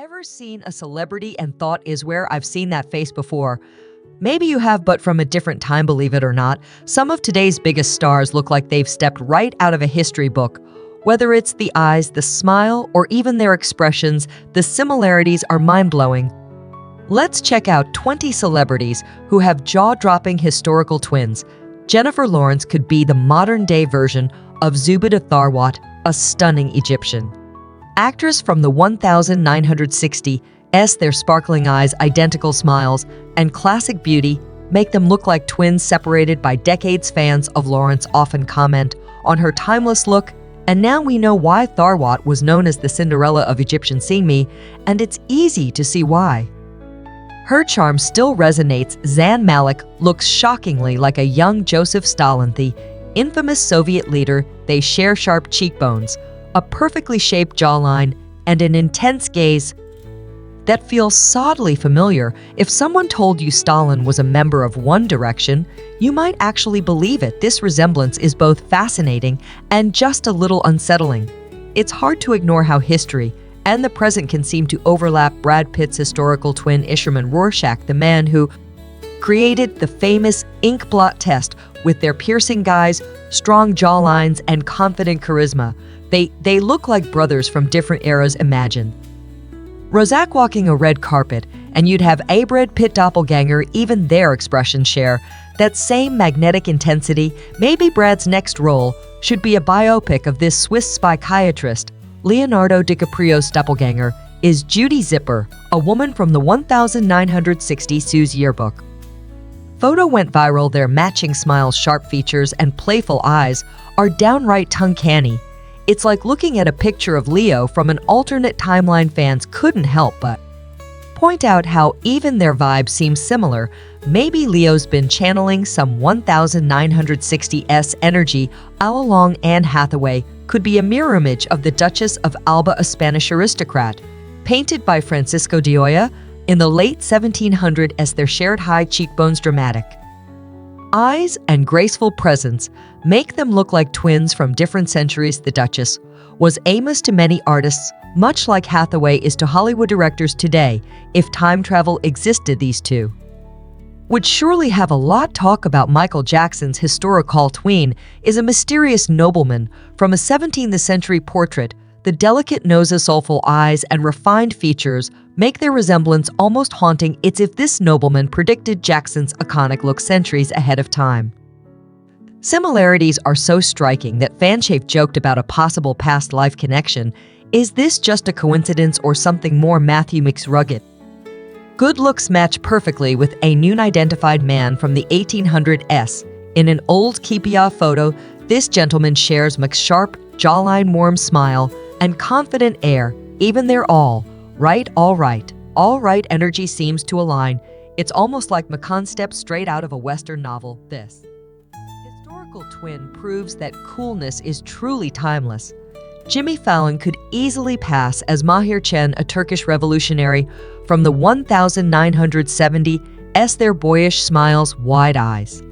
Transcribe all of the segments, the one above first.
Ever seen a celebrity and thought, is where I've seen that face before? Maybe you have, but from a different time, believe it or not. Some of today's biggest stars look like they've stepped right out of a history book. Whether it's the eyes, the smile, or even their expressions, the similarities are mind-blowing. Let's check out 20 celebrities who have jaw-dropping historical twins. Jennifer Lawrence could be the modern-day version of Zubaida Tharwat, a stunning Egyptian. Actress from the 1960s, their sparkling eyes, identical smiles, and classic beauty make them look like twins separated by decades. Fans of Lawrence often comment on her timeless look, and now we know why Tharwat was known as the Cinderella of Egyptian cinema, and it's easy to see why. Her charm still resonates. Zayn Malik looks shockingly like a young Joseph Stalin, the infamous Soviet leader. They share sharp cheekbones, a perfectly shaped jawline, and an intense gaze that feels oddly familiar. If someone told you Stalin was a member of One Direction, you might actually believe it. This resemblance is both fascinating and just a little unsettling. It's hard to ignore how history and the present can seem to overlap. Brad Pitt's historical twin Hermann Rorschach, the man who created the famous ink blot test, with their piercing eyes, strong jawlines, and confident charisma. They look like brothers from different eras. Imagine Rorschach walking a red carpet, and you'd have a Brad Pitt doppelganger. Even their expressions share that same magnetic intensity. Maybe Brad's next role should be a biopic of this Swiss psychiatrist. Leonardo DiCaprio's doppelganger is Judy Zipper, a woman from the 1960 Sue's yearbook. Photo went viral. Their matching smiles, sharp features, and playful eyes are downright uncanny. It's like looking at a picture of Leo from an alternate timeline. Fans couldn't help but point out how even their vibes seem similar. Maybe Leo's been channeling some 1960s energy all along. Anne Hathaway could be a mirror image of the Duchess of Alba, a Spanish aristocrat, painted by Francisco de Goya in the late 1700s. Their shared high cheekbones, dramatic eyes, and graceful presence make them look like twins from different centuries. The Duchess was famous to many artists, much like Hathaway is to Hollywood directors today. If time travel existed, these two would surely have a lot talk about. Michael Jackson's historical twin is a mysterious nobleman from a 17th century portrait. The delicate noses, soulful eyes, and refined features make their resemblance almost haunting. It's if this nobleman predicted Jackson's iconic look centuries ahead of time. Similarities are so striking that fans have joked about a possible past life connection. Is this just a coincidence or something more? Matthew McConaughey's rugged good looks match perfectly with a unidentified man from the 1800s. In an old Kipia photo, this gentleman shares Mac's sharp jawline, warm smile, and confident air. Even their all right energy seems to align. It's almost like McConaughey stepped straight out of a Western novel. This historical twin proves that coolness is truly timeless. Jimmy Fallon could easily pass as Mahir, Çayan, a Turkish revolutionary from the 1970s. Their boyish smiles, wide eyes,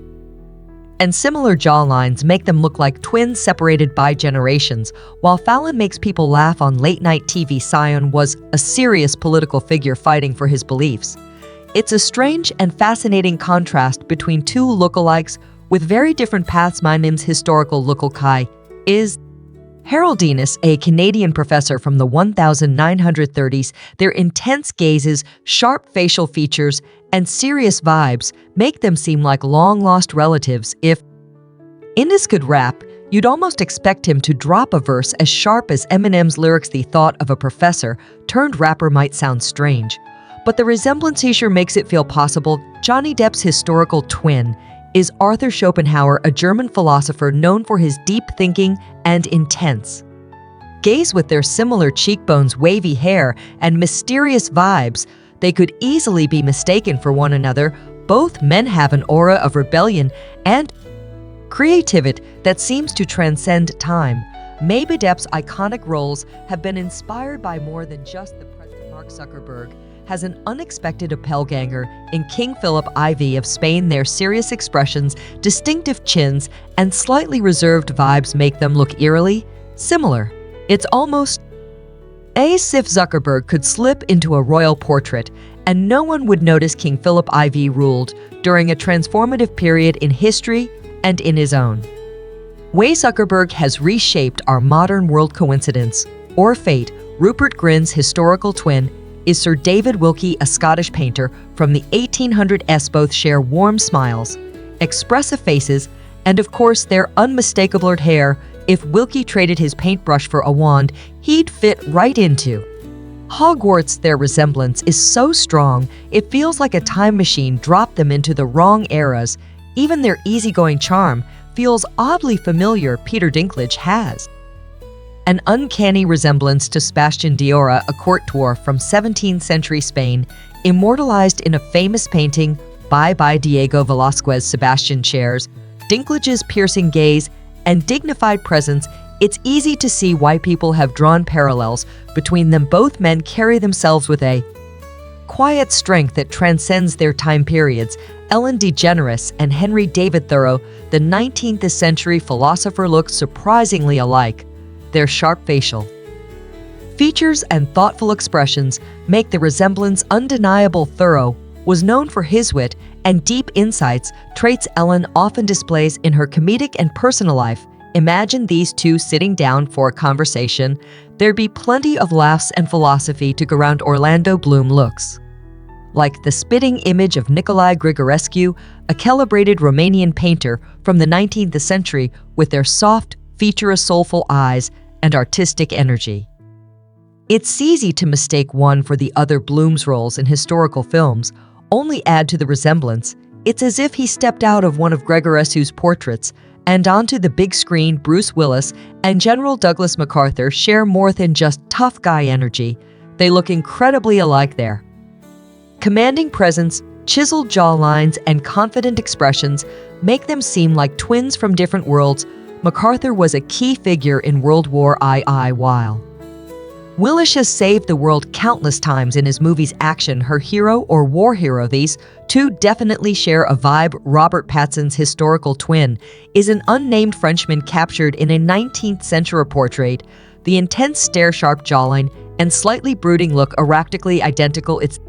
and similar jawlines make them look like twins separated by generations. While Fallon makes people laugh on late-night TV, Çayan was a serious political figure fighting for his beliefs. It's a strange and fascinating contrast between two lookalikes with very different paths. My name's historical lookalike is Innis, a Canadian professor from the 1930s. Their intense gazes, sharp facial features, and serious vibes make them seem like long-lost relatives. If Innis could rap, you'd almost expect him to drop a verse as sharp as Eminem's lyrics. The thought of a professor turned rapper might sound strange, but the resemblance sure makes it feel possible. Johnny Depp's historical twin is Arthur Schopenhauer, a German philosopher known for his deep thinking and intense gaze. With their similar cheekbones, wavy hair, and mysterious vibes, they could easily be mistaken for one another. Both men have an aura of rebellion and creativity that seems to transcend time. Maybe Depp's iconic roles have been inspired by more than just the present. Mark Zuckerberg has an unexpected doppelganger in King Philip IV of Spain. Their serious expressions, distinctive chins, and slightly reserved vibes make them look eerily similar. It's almost As if Zuckerberg could slip into a royal portrait and no one would notice King Philip IV ruled during a transformative period in history and in his own way. Zuckerberg has reshaped our modern world. Coincidence or fate? Rupert Grint's historical twin is Sir David Wilkie, a Scottish painter from the 1800s. Both share warm smiles, expressive faces, and of course their unmistakable hair. If Wilkie traded his paintbrush for a wand, he'd fit right into Hogwarts. Their resemblance is so strong, it feels like a time machine dropped them into the wrong eras. Even their easygoing charm feels oddly familiar. Peter Dinklage has an uncanny resemblance to Sebastian Diora, a court dwarf from 17th century Spain, immortalized in a famous painting by Diego Velázquez. Sebastian shares Dinklage's piercing gaze and dignified presence. It's easy to see why people have drawn parallels between them. Both men carry themselves with a quiet strength that transcends their time periods. Ellen DeGeneres and Henry David Thoreau, the 19th century philosopher, look surprisingly alike. Their sharp facial features and thoughtful expressions make the resemblance undeniable. Thoreau was known for his wit and deep insights, traits Ellen often displays in her comedic and personal life. Imagine these two sitting down for a conversation. There'd be plenty of laughs and philosophy to go around. Orlando Bloom looks like the spitting image of Nicolae Grigorescu, a celebrated Romanian painter from the 19th century, with their soft, featureless, soulful eyes and artistic energy. It's easy to mistake one for the other. Bloom's roles in historical films only add to the resemblance. It's as if he stepped out of one of Grigorescu's portraits and onto the big screen. Bruce Willis and General Douglas MacArthur share more than just tough guy energy. They look incredibly alike. Their commanding presence, chiseled jawlines, and confident expressions make them seem like twins from different worlds. MacArthur was a key figure in World War II, while Willis has saved the world countless times in his movies. Action, her hero or war hero, these two definitely share a vibe. Robert Pattinson's historical twin is an unnamed Frenchman captured in a 19th century portrait. The intense stare, sharp jawline, and slightly brooding look are practically identical. It's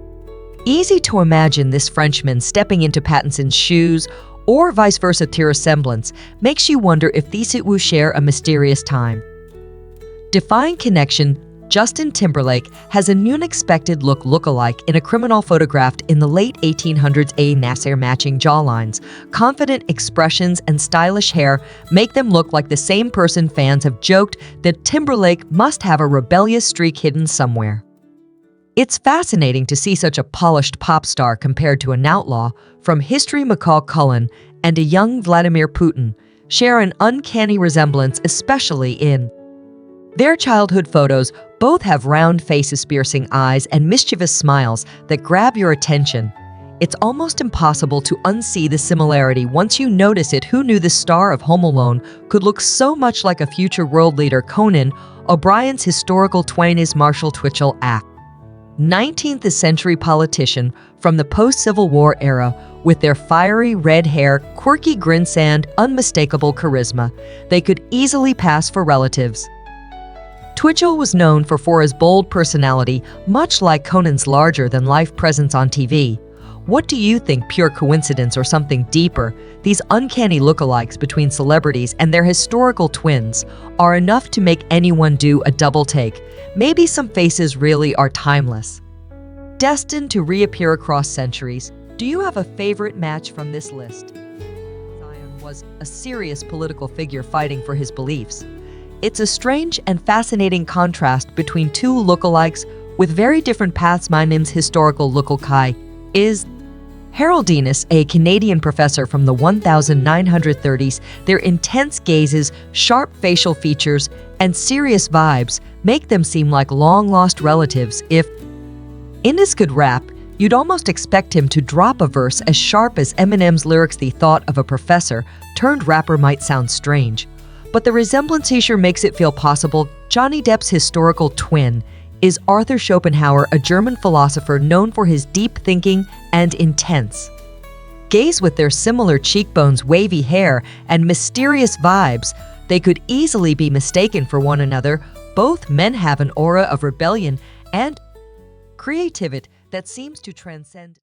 easy to imagine this Frenchman stepping into Pattinson's shoes, or vice versa. The resemblance makes you wonder if these two share a mysterious time-defying connection. Justin Timberlake has an unexpected look-alike in a criminal photographed in the late 1800s. A Nasser matching jawlines, confident expressions, and stylish hair make them look like the same person. Fans have joked that Timberlake must have a rebellious streak hidden somewhere. It's fascinating to see such a polished pop star compared to an outlaw from history. Culkin and a young Vladimir Putin share an uncanny resemblance, especially in their childhood photos. Both have round faces, piercing eyes, and mischievous smiles that grab your attention. It's almost impossible to unsee the similarity once you notice it. Who knew the star of Home Alone could look so much like a future world leader? Conan O'Brien's historical twin is Marshall Twitchell, a 19th century politician from the post-Civil War era. With their fiery red hair, quirky grins, and unmistakable charisma, they could easily pass for relatives. Twitchell was known for his bold personality, much like Conan's larger-than-life presence on TV. What do you think? Pure coincidence or something deeper? These uncanny lookalikes between celebrities and their historical twins are enough to make anyone do a double take. Maybe some faces really are timeless, destined to reappear across centuries. Do you have a favorite match from this list? Çayan was a serious political figure fighting for his beliefs. It's a strange and fascinating contrast between two lookalikes with very different paths. My name's historical lookalike is Harold Innis, a Canadian professor from the 1930s. Their intense gazes, sharp facial features, and serious vibes make them seem like long-lost relatives. If Innis could rap, you'd almost expect him to drop a verse as sharp as Eminem's lyrics. The thought of a professor turned rapper might sound strange, but the resemblance here makes it feel possible. Johnny Depp's historical twin is Arthur Schopenhauer, a German philosopher known for his deep thinking and intense gaze. With their similar cheekbones, wavy hair, and mysterious vibes, they could easily be mistaken for one another. Both men have an aura of rebellion and creativity that seems to transcend